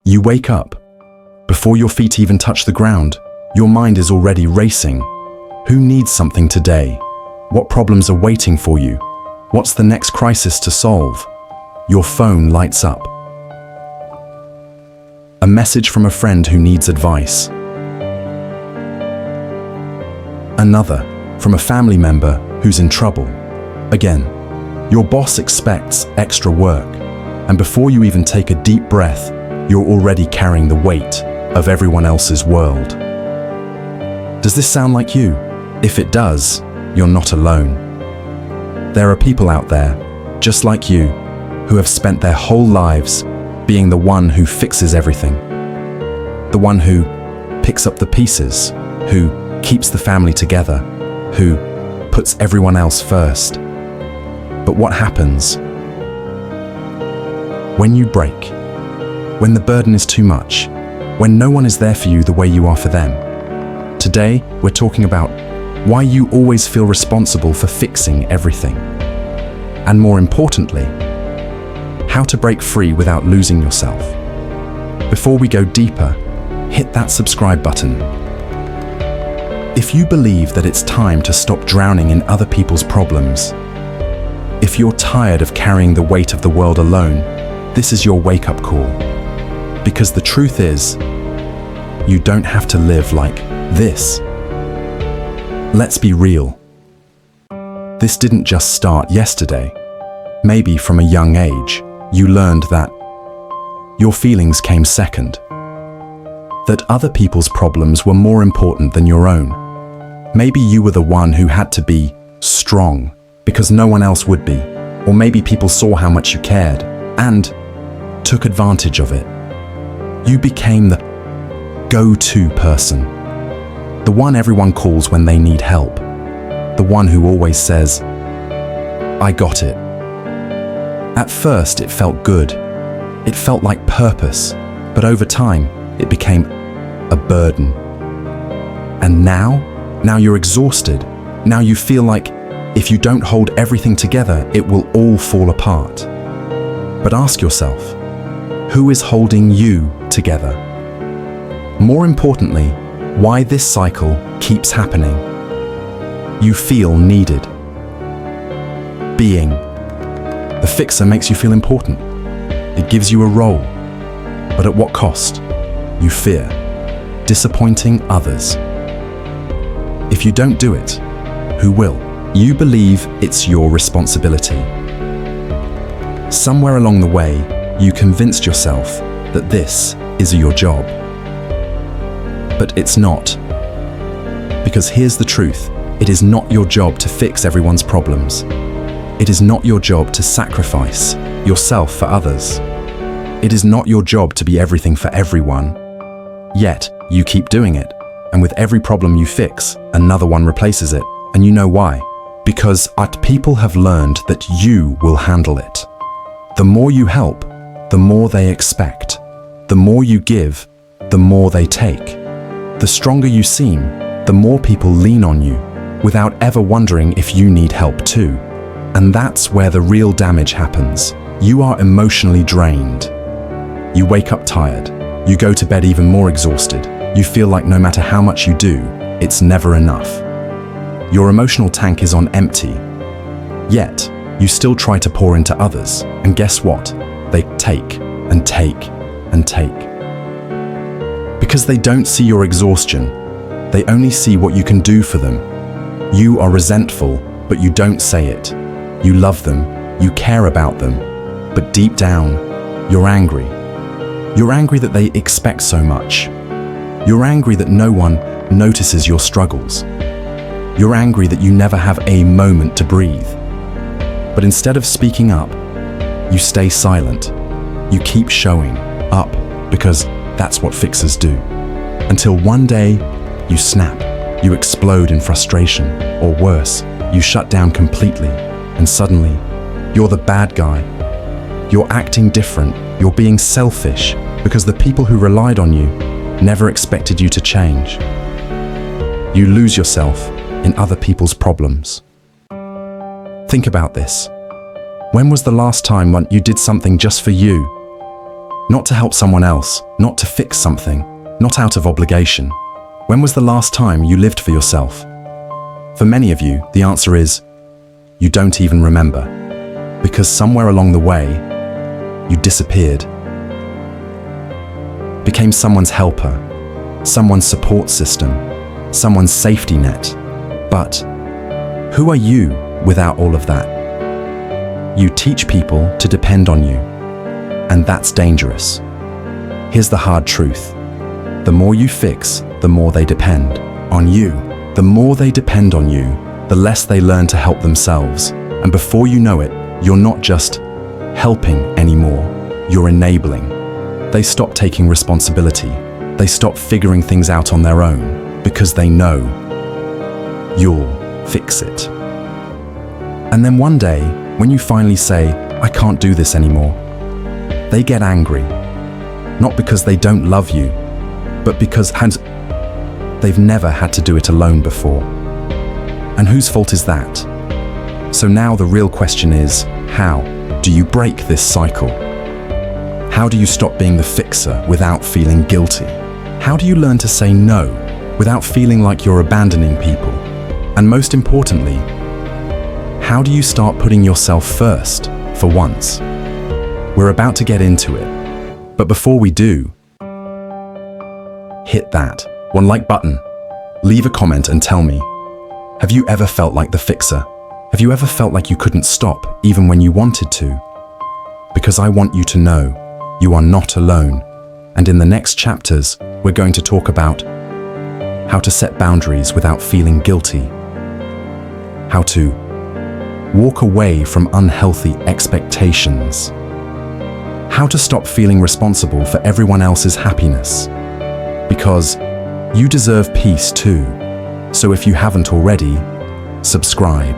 You wake up. Before your feet even touch the ground, your mind is already racing. Who needs something today? What problems are waiting for you? What's the next crisis to solve? Your phone lights up. A message from a friend who needs advice. Another from a family member who's in trouble. Again, your boss expects extra work, and before you even take a deep breath, you're already carrying the weight of everyone else's world. Does this sound like you? If it does, you're not alone. There are people out there, just like you, who have spent their whole lives being the one who fixes everything. The one who picks up the pieces, who keeps the family together, who puts everyone else first. But what happens when you break? When the burden is too much? When no one is there for you the way you are for them? Today, we're talking about why you always feel responsible for fixing everything. And more importantly, how to break free without losing yourself. Before we go deeper, hit that subscribe button. If you believe that it's time to stop drowning in other people's problems, if you're tired of carrying the weight of the world alone, this is your wake-up call. Because the truth is, you don't have to live like this. Let's be real. This didn't just start yesterday. Maybe from a young age, you learned that your feelings came second, that other people's problems were more important than your own. Maybe you were the one who had to be strong because no one else would be, or maybe people saw how much you cared and took advantage of it. You became the go-to person, the one everyone calls when they need help, the one who always says, "I got it." At first, it felt good. It felt like purpose, but over time, it became a burden. And now you're exhausted. Now you feel like if you don't hold everything together, it will all fall apart. But ask yourself, who is holding you together? More importantly, why this cycle keeps happening. You feel needed. Being the fixer makes you feel important. It gives you a role. But at what cost? You fear disappointing others. If you don't do it, who will? You believe it's your responsibility. Somewhere along the way, you convinced yourself that this is your job. But it's not. Because here's the truth. It is not your job to fix everyone's problems. It is not your job to sacrifice yourself for others. It is not your job to be everything for everyone. Yet, you keep doing it. And with every problem you fix, another one replaces it. And you know why? Because people have learned that you will handle it. The more you help, the more they expect. The more you give, the more they take. The stronger you seem, the more people lean on you, without ever wondering if you need help too. And that's where the real damage happens. You are emotionally drained. You wake up tired. You go to bed even more exhausted. You feel like no matter how much you do, it's never enough. Your emotional tank is on empty. Yet, you still try to pour into others. And guess what? They take and take and take. Because they don't see your exhaustion. They only see what you can do for them. You are resentful, but you don't say it. You love them, you care about them, but deep down, you're angry. You're angry that they expect so much. You're angry that no one notices your struggles. You're angry that you never have a moment to breathe. But instead of speaking up, you stay silent. You keep showing up because that's what fixers do. Until one day, you snap. You explode in frustration, or worse, you shut down completely. And suddenly, you're the bad guy. You're acting different. You're being selfish because the people who relied on you never expected you to change. You lose yourself in other people's problems. Think about this. When was the last time you did something just for you? Not to help someone else, not to fix something, not out of obligation. When was the last time you lived for yourself? For many of you, the answer is, you don't even remember, because somewhere along the way, you disappeared. Became someone's helper, someone's support system, someone's safety net. But who are you without all of that? You teach people to depend on you, and that's dangerous. Here's the hard truth. The more you fix, the more they depend on you. The more they depend on you, the less they learn to help themselves. And before you know it, you're not just helping anymore, you're enabling. They stop taking responsibility. They stop figuring things out on their own because they know you'll fix it. And then one day, when you finally say, I can't do this anymore, they get angry. Not because they don't love you, but because they've never had to do it alone before. And whose fault is that? So now the real question is, how do you break this cycle? How do you stop being the fixer without feeling guilty? How do you learn to say no without feeling like you're abandoning people? And most importantly, how do you start putting yourself first for once? We're about to get into it, but before we do, hit that one like button, leave a comment and tell me, have you ever felt like the fixer? Have you ever felt like you couldn't stop even when you wanted to? Because I want you to know you are not alone. And in the next chapters, we're going to talk about how to set boundaries without feeling guilty, how to walk away from unhealthy expectations, how to stop feeling responsible for everyone else's happiness, because you deserve peace too. So if you haven't already, subscribe.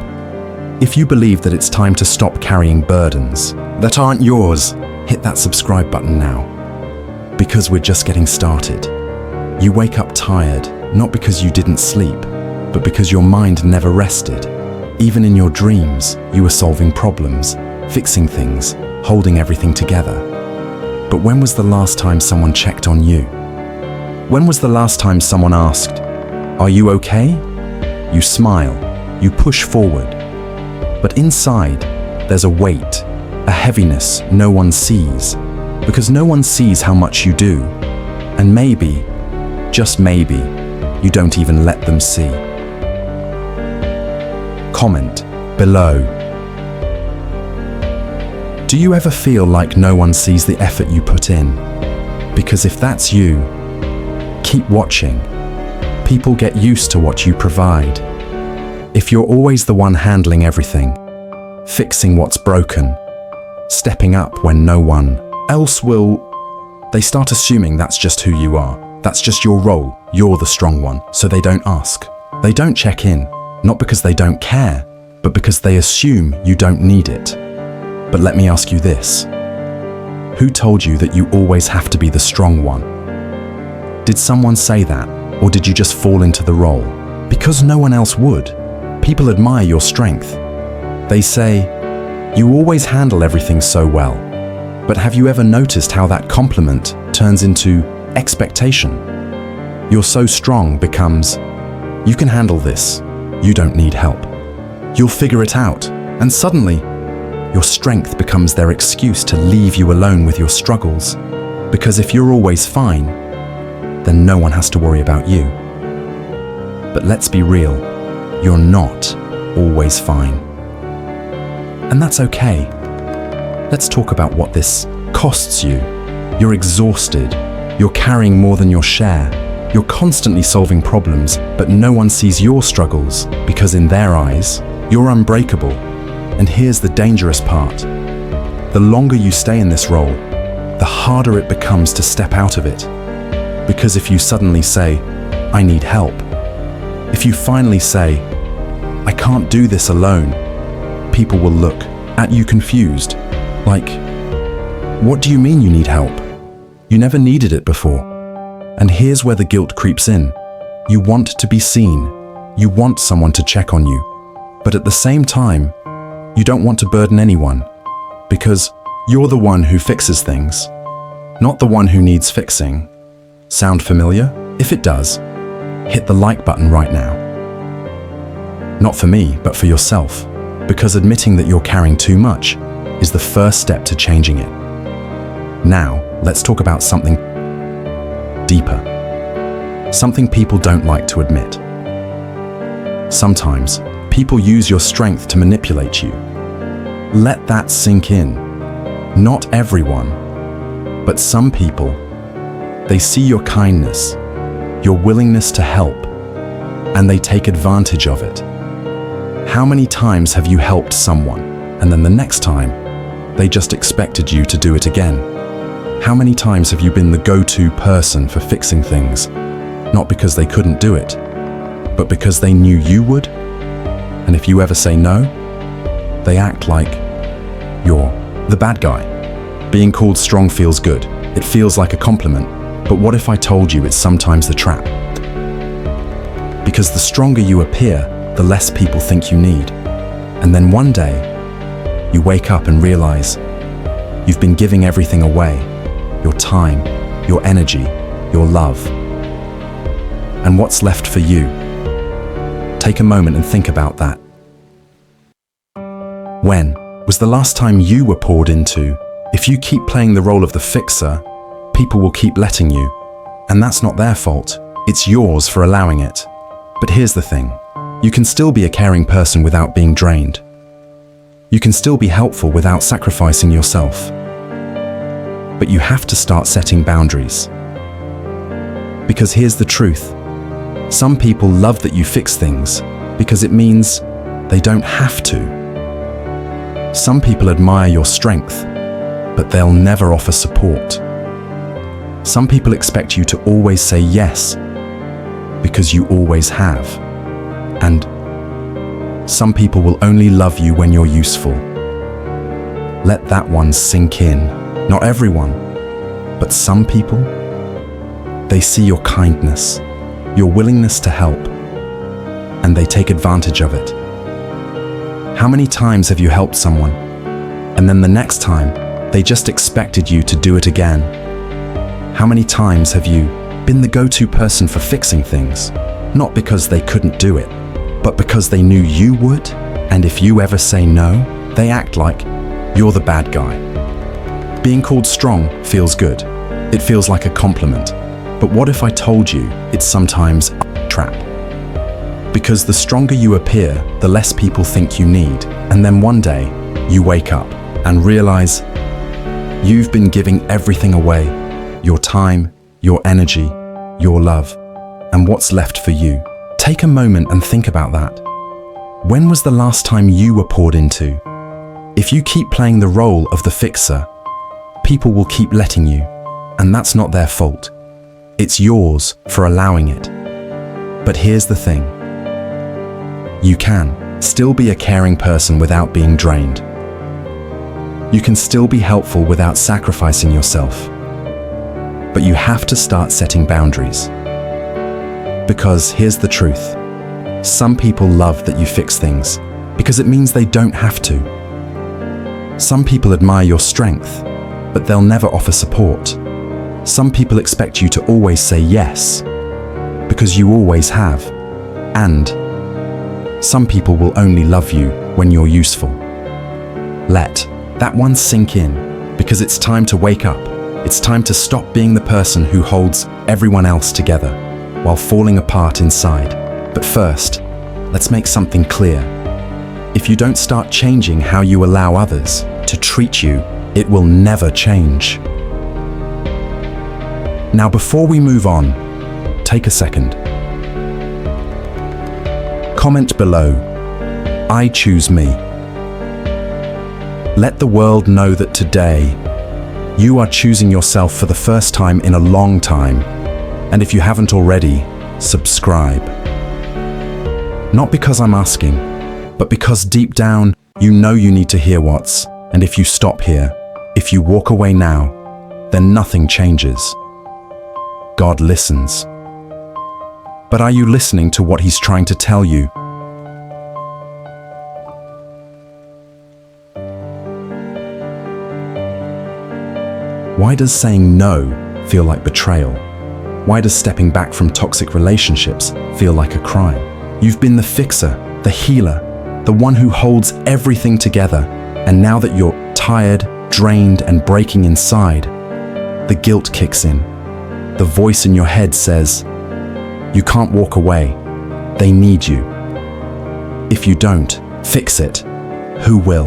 If you believe that it's time to stop carrying burdens that aren't yours, hit that subscribe button now, because we're just getting started. You wake up tired, not because you didn't sleep, but because your mind never rested. Even in your dreams, you were solving problems, fixing things, holding everything together. But when was the last time someone checked on you? When was the last time someone asked, "Are you okay?" You smile, you push forward. But inside, there's a weight, a heaviness no one sees, because no one sees how much you do. And maybe, just maybe, you don't even let them see. Comment below. Do you ever feel like no one sees the effort you put in? Because if that's you, keep watching. People get used to what you provide. If you're always the one handling everything, fixing what's broken, stepping up when no one else will, they start assuming that's just who you are. That's just your role. You're the strong one. So they don't ask. They don't check in, not because they don't care, but because they assume you don't need it. But let me ask you this. Who told you that you always have to be the strong one? Did someone say that, or did you just fall into the role? Because no one else would. People admire your strength. They say, you always handle everything so well. But have you ever noticed how that compliment turns into expectation? You're so strong becomes, you can handle this, you don't need help. You'll figure it out, and suddenly, your strength becomes their excuse to leave you alone with your struggles. Because if you're always fine, then no one has to worry about you. But let's be real, you're not always fine. And that's okay. Let's talk about what this costs you. You're exhausted, you're carrying more than your share, you're constantly solving problems, but no one sees your struggles because in their eyes, you're unbreakable. And here's the dangerous part. The longer you stay in this role, the harder it becomes to step out of it. Because if you suddenly say, I need help, if you finally say, I can't do this alone, people will look at you confused, like, what do you mean you need help? You never needed it before. And here's where the guilt creeps in. You want to be seen. You want someone to check on you. But at the same time, you don't want to burden anyone, because you're the one who fixes things. not the one who needs fixing. Sound familiar? If it does, hit the like button right now. Not for me, but for yourself, because admitting that you're carrying too much is the first step to changing it. Now, let's talk about something deeper. Something people don't like to admit. Sometimes, people use your strength to manipulate you. Let that sink in. Not everyone, but some people. They see your kindness, your willingness to help, and they take advantage of it. How many times have you helped someone, and then the next time, they just expected you to do it again? How many times have you been the go-to person for fixing things, not because they couldn't do it, but because they knew you would? And if you ever say no, they act like you're the bad guy. Being called strong feels good. It feels like a compliment. But what if I told you it's sometimes the trap? Because the stronger you appear, the less people think you need. And then one day, you wake up and realize you've been giving everything away. Your time, your energy, your love. And what's left for you? Take a moment and think about that. When was the last time you were poured into? If you keep playing the role of the fixer, people will keep letting you. And that's not their fault. It's yours for allowing it. But here's the thing. You can still be a caring person without being drained. You can still be helpful without sacrificing yourself. But you have to start setting boundaries. Because here's the truth. Some people love that you fix things because it means they don't have to. Some people admire your strength, but they'll never offer support. Some people expect you to always say yes because you always have. And some people will only love you when you're useful. Let that one sink in. Not everyone, but some people, they see your kindness, your willingness to help, and they take advantage of it. How many times have you helped someone, and then the next time, they just expected you to do it again? How many times have you been the go-to person for fixing things, not because they couldn't do it, but because they knew you would? And if you ever say no, they act like you're the bad guy. Being called strong feels good. It feels like a compliment. But what if I told you it's sometimes a trap? Because the stronger you appear, the less people think you need. And then one day, you wake up and realize you've been giving everything away. Your time, your energy, your love. And what's left for you? Take a moment and think about that. When was the last time you were poured into? If you keep playing the role of the fixer, people will keep letting you. And that's not their fault. It's yours for allowing it. But here's the thing. You can still be a caring person without being drained. You can still be helpful without sacrificing yourself. But you have to start setting boundaries. Because here's the truth. Some people love that you fix things because it means they don't have to. Some people admire your strength, but they'll never offer support. Some people expect you to always say yes because you always have. And some people will only love you when you're useful. Let that one sink in, because it's time to wake up. It's time to stop being the person who holds everyone else together while falling apart inside. But first, let's make something clear. If you don't start changing how you allow others to treat you, it will never change. Now, before we move on, take a second. Comment below, I choose me. Let the world know that today, you are choosing yourself for the first time in a long time. And if you haven't already, subscribe. Not because I'm asking, but because deep down, you know you need to hear what's. And if you stop here, if you walk away now, then nothing changes. God listens. But are you listening to what He's trying to tell you? Why Why does saying no feel like betrayal? Why does stepping back from toxic relationships feel like a crime? You've been the fixer, the healer, the one who holds everything together, and now that you're tired, drained, and breaking inside, the guilt kicks in. The voice in your head says, "You can't walk away. They need you. If you don't fix it, who will?"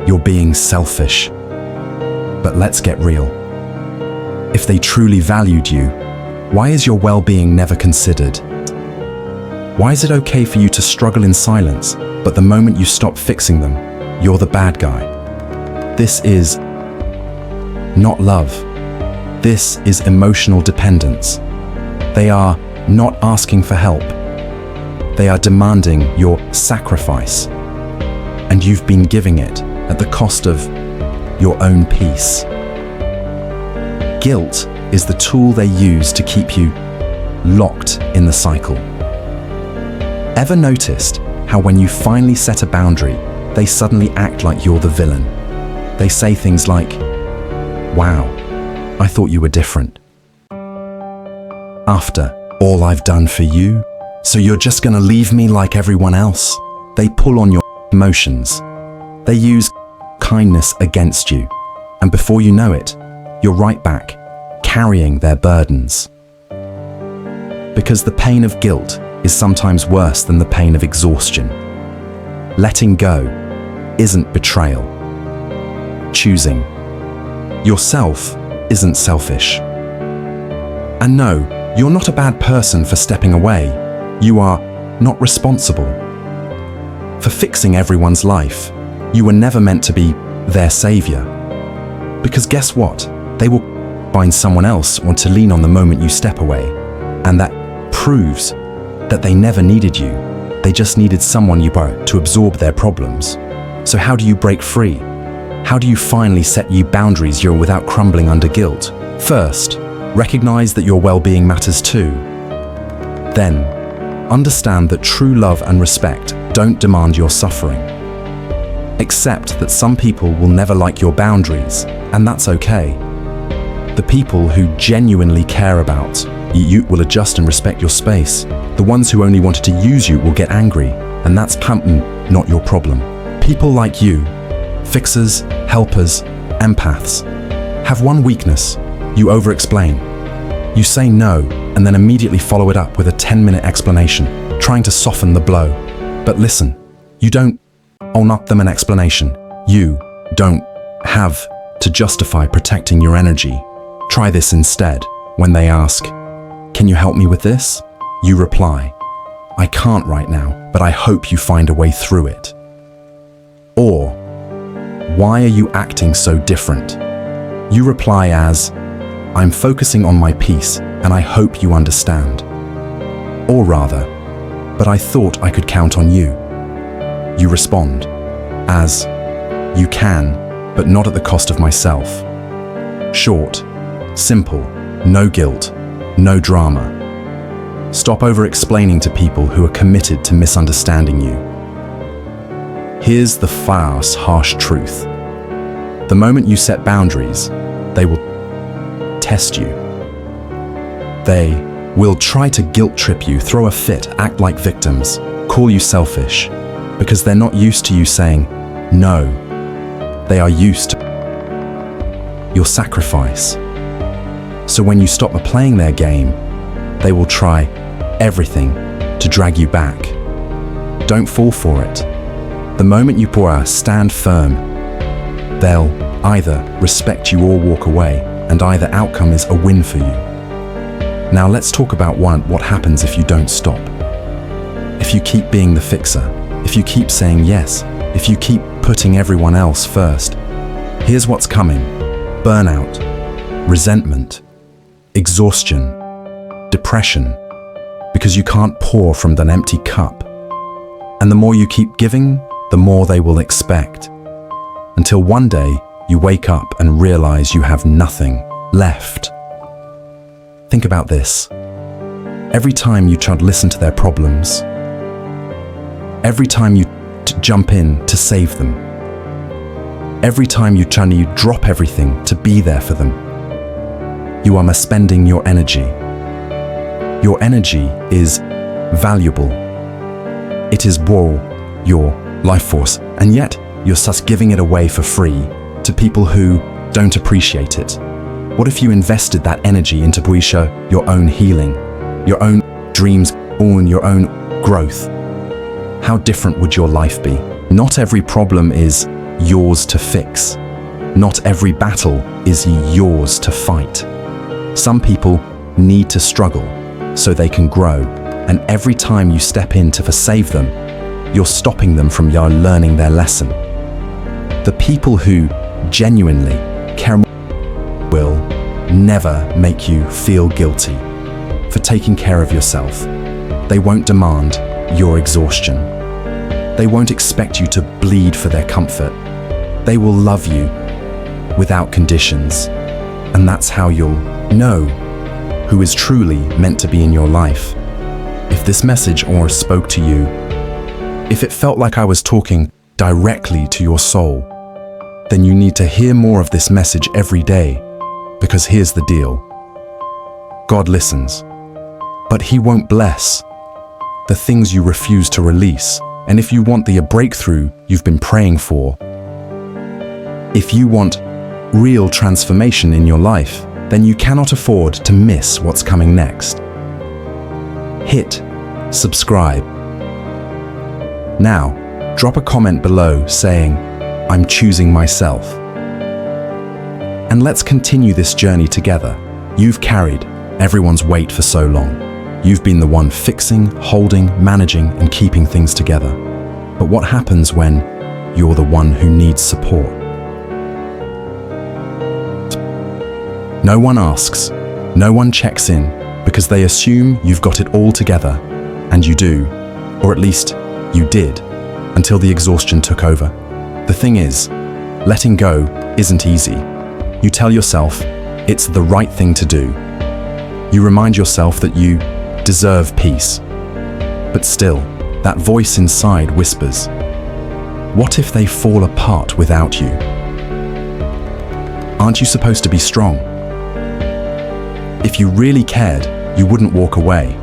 You're being selfish. But let's get real. If they truly valued you, why is your well-being never considered? Why is it okay for you to struggle in silence, but the moment you stop fixing them, you're the bad guy? This is not love. This is emotional dependence. They are not asking for help. They are demanding your sacrifice. And you've been giving it at the cost of your own peace. Guilt is the tool they use to keep you locked in the cycle. Ever noticed how when you finally set a boundary, they suddenly act like you're the villain? They say things like, "Wow, I thought you were different. After all I've done for you, so you're just gonna leave me like everyone else?" They pull on your emotions. They use kindness against you. And before you know it, you're right back, carrying their burdens. Because the pain of guilt is sometimes worse than the pain of exhaustion. Letting go isn't betrayal. Choosing yourself isn't selfish. And no, you're not a bad person for stepping away. You are not responsible for fixing everyone's life. You were never meant to be their savior. Because guess what? They will find someone else or to lean on the moment you step away. And that proves that they never needed you. They just needed someone you were to absorb their problems. So how do you break free? How do you finally set you boundaries you're without crumbling under guilt? First, recognize that your well-being matters too. Then, understand that true love and respect don't demand your suffering. Accept that some people will never like your boundaries, and that's okay. The people who genuinely care about you will adjust and respect your space. The ones who only wanted to use you will get angry, and that's not your problem. People like you, fixers, helpers, empaths, have one weakness: you over-explain. You say no, and then immediately follow it up with a 10-minute explanation, trying to soften the blow. But listen, you don't owe them an explanation. You don't have to justify protecting your energy. Try this instead. When they ask, "Can you help me with this?" you reply, "I can't right now, but I hope you find a way through it." Or, "Why are you acting so different?" You reply as, "I'm focusing on my peace, and I hope you understand." Or rather, "But I thought I could count on you." You respond as, "You can, but not at the cost of myself." Short, simple, no guilt, no drama. Stop over-explaining to people who are committed to misunderstanding you. Here's the fast, harsh truth. The moment you set boundaries, they will test you. They will try to guilt trip you, throw a fit, act like victims, call you selfish, because they're not used to you saying no. They are used to your sacrifice. So when you stop playing their game, they will try everything to drag you back. Don't fall for it. The moment you stand firm, they'll either respect you or walk away, and either outcome is a win for you. Now let's talk about what happens if you don't stop. If you keep being the fixer, if you keep saying yes, if you keep putting everyone else first, here's what's coming: burnout, resentment, exhaustion, depression, because you can't pour from an empty cup. And the more you keep giving, the more they will expect. Until one day, you wake up and realize you have nothing left. Think about this. Every time you try to listen to their problems, every time you jump in to save them, every time you drop everything to be there for them, you are misspending your energy. Your energy is valuable. It is your life force, and yet you're just giving it away for free to people who don't appreciate it. What if you invested that energy into your own healing, your own dreams, or in your own growth? How different would your life be? Not every problem is yours to fix. Not every battle is yours to fight. Some people need to struggle so they can grow, and every time you step in to save them, you're stopping them from learning their lesson. The people who genuinely care will never make you feel guilty for taking care of yourself. They won't demand your exhaustion. They won't expect you to bleed for their comfort. They will love you without conditions, and that's how you'll know who is truly meant to be in your life. If this message spoke to you, if it felt like I was talking directly to your soul, then you need to hear more of this message every day, because here's the deal. God listens, but He won't bless the things you refuse to release. And if you want the breakthrough you've been praying for, if you want real transformation in your life, then you cannot afford to miss what's coming next. Hit subscribe. Now, drop a comment below saying, "I'm choosing myself." And let's continue this journey together. You've carried everyone's weight for so long. You've been the one fixing, holding, managing, and keeping things together. But what happens when you're the one who needs support? No one asks, no one checks in, because they assume you've got it all together, and you do, or at least you did, until the exhaustion took over. The thing is, letting go isn't easy. You tell yourself it's the right thing to do. You remind yourself that you deserve peace. But still, that voice inside whispers, what if they fall apart without you? Aren't you supposed to be strong? If you really cared, you wouldn't walk away.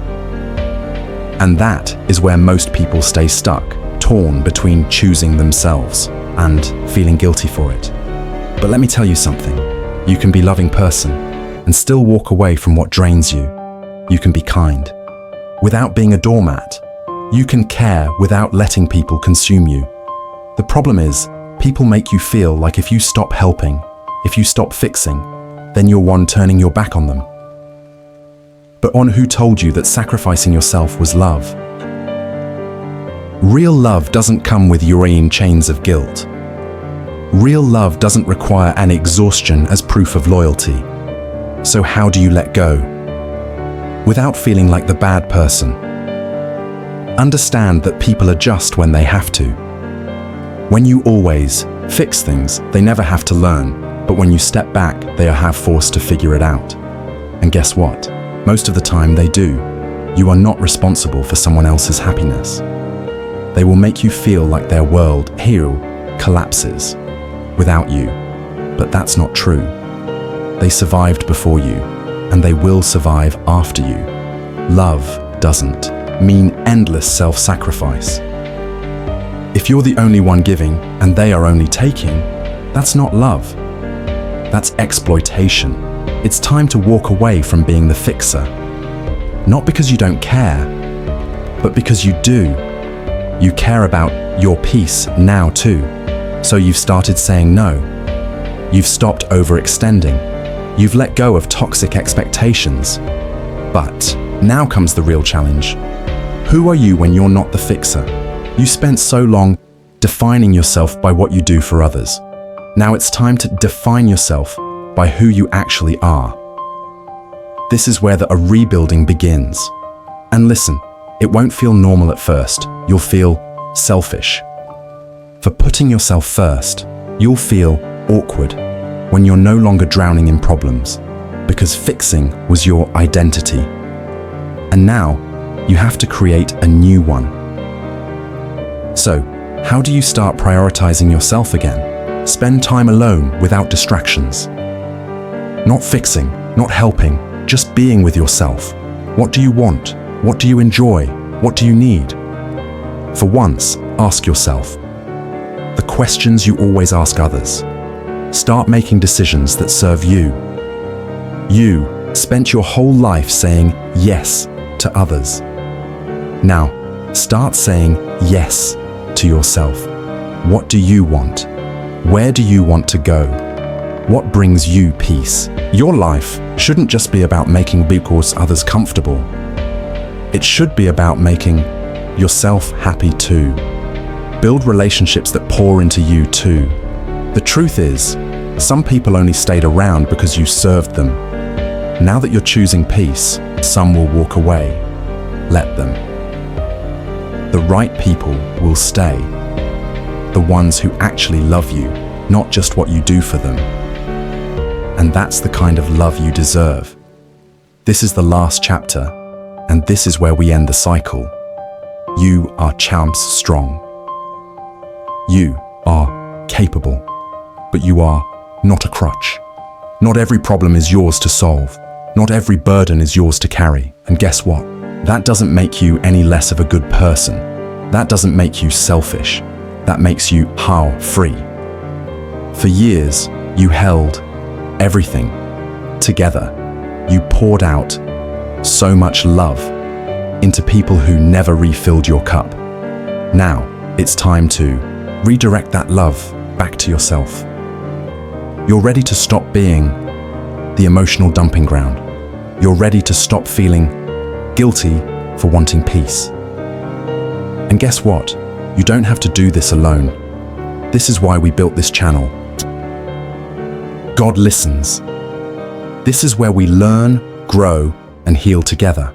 And that is where most people stay stuck, torn between choosing themselves and feeling guilty for it. But let me tell you something. You can be a loving person and still walk away from what drains you. You can be kind without being a doormat. You can care without letting people consume you. The problem is, people make you feel like if you stop helping, if you stop fixing, then you're one turning your back on them. But on who told you that sacrificing yourself was love? Real love doesn't come with urine chains of guilt. Real love doesn't require an exhaustion as proof of loyalty. So how do you let go? Without feeling like the bad person. Understand that people adjust when they have to. When you always fix things, they never have to learn, but when you step back, they are forced to figure it out. And guess what? Most of the time they do. You are not responsible for someone else's happiness. They will make you feel like their world here collapses without you, but that's not true. They survived before you, and they will survive after you. Love doesn't mean endless self-sacrifice. If you're the only one giving and they are only taking, that's not love. That's exploitation. It's time to walk away from being the fixer. Not because you don't care, but because you do. You care about your peace now too. So you've started saying no. You've stopped overextending. You've let go of toxic expectations. But now comes the real challenge. Who are you when you're not the fixer? You spent so long defining yourself by what you do for others. Now it's time to define yourself by who you actually are. This is where the rebuilding begins. And listen, it won't feel normal at first. You'll feel selfish. For putting yourself first, you'll feel awkward when you're no longer drowning in problems, because fixing was your identity. And now, you have to create a new one. So, how do you start prioritizing yourself again? Spend time alone without distractions. Not fixing, not helping, just being with yourself. What do you want? What do you enjoy? What do you need? For once, ask yourself the questions you always ask others. Start making decisions that serve you. You spent your whole life saying yes to others. Now, start saying yes to yourself. What do you want? Where do you want to go? What brings you peace? Your life shouldn't just be about making others comfortable. It should be about making yourself happy too. Build relationships that pour into you too. The truth is, some people only stayed around because you served them. Now that you're choosing peace, some will walk away. Let them. The right people will stay. The ones who actually love you, not just what you do for them. And that's the kind of love you deserve. This is the last chapter, and this is where we end the cycle. You are champs strong. You are capable, but you are not a crutch. Not every problem is yours to solve. Not every burden is yours to carry. And guess what? That doesn't make you any less of a good person. That doesn't make you selfish. That makes you free. For years, you held everything together. You poured out so much love into people who never refilled your cup. Now, it's time to redirect that love back to yourself. You're ready to stop being the emotional dumping ground. You're ready to stop feeling guilty for wanting peace. And guess what? You don't have to do this alone. This is why we built this channel. God listens. This is where we learn, grow, and heal together.